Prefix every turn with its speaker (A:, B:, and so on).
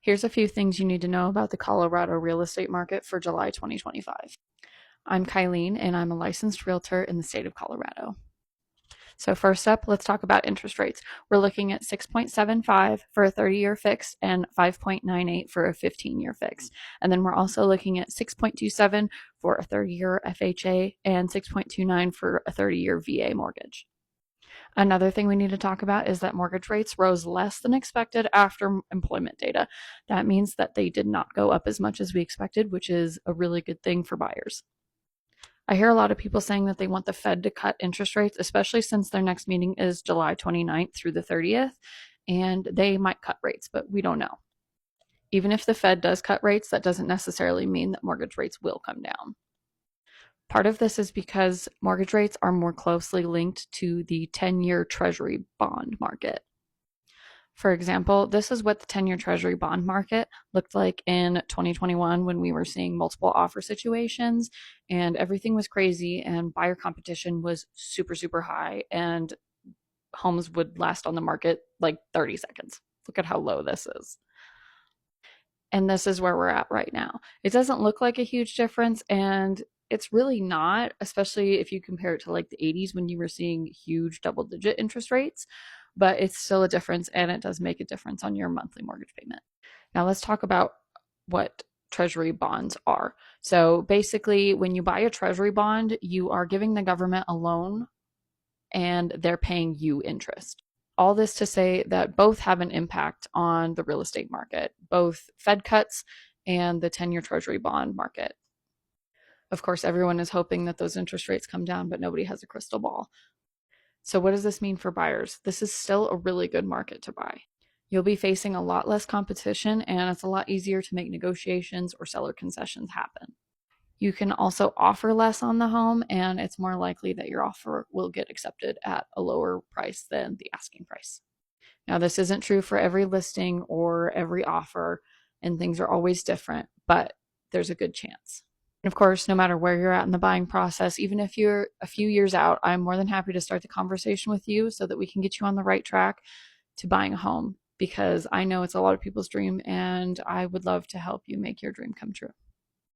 A: Here's a few things you need to know about the Colorado real estate market for July 2025. I'm Kylene, and I'm a licensed realtor in the state of Colorado. So first up, let's talk about interest rates. We're looking at 6.75 for a 30-year fix and 5.98 for a 15-year fix. And then we're also looking at 6.27 for a 30-year FHA and 6.29 for a 30-year VA mortgage. Another thing we need to talk about is that mortgage rates rose less than expected after employment data. That means that they did not go up as much as we expected, which is a really good thing for buyers. I hear a lot of people saying that they want the Fed to cut interest rates, especially since their next meeting is July 29th through the 30th, and they might cut rates, but we don't know. Even if the Fed does cut rates, that doesn't necessarily mean that mortgage rates will come down. Part of this is because mortgage rates are more closely linked to the 10-year Treasury bond market. For example, this is what the 10-year Treasury bond market looked like in 2021 when we were seeing multiple offer situations and everything was crazy and buyer competition was super, super high and homes would last on the market like 30 seconds. Look at how low this is. And this is where we're at right now. It doesn't look like a huge difference, and it's really not, especially if you compare it to like the 80s when you were seeing huge double-digit interest rates, but it's still a difference, and it does make a difference on your monthly mortgage payment. Now let's talk about what Treasury bonds are. So basically, when you buy a Treasury bond, you are giving the government a loan and they're paying you interest. All this to say that both have an impact on the real estate market, both Fed cuts and the 10-year Treasury bond market. Of course, everyone is hoping that those interest rates come down, but nobody has a crystal ball. So what does this mean for buyers? This is still a really good market to buy. You'll be facing a lot less competition, and it's a lot easier to make negotiations or seller concessions happen. You can also offer less on the home, and it's more likely that your offer will get accepted at a lower price than the asking price. Now, this isn't true for every listing or every offer, and things are always different, but there's a good chance. And of course, no matter where you're at in the buying process, even if you're a few years out, I'm more than happy to start the conversation with you so that we can get you on the right track to buying a home, because I know it's a lot of people's dream, and I would love to help you make your dream come true.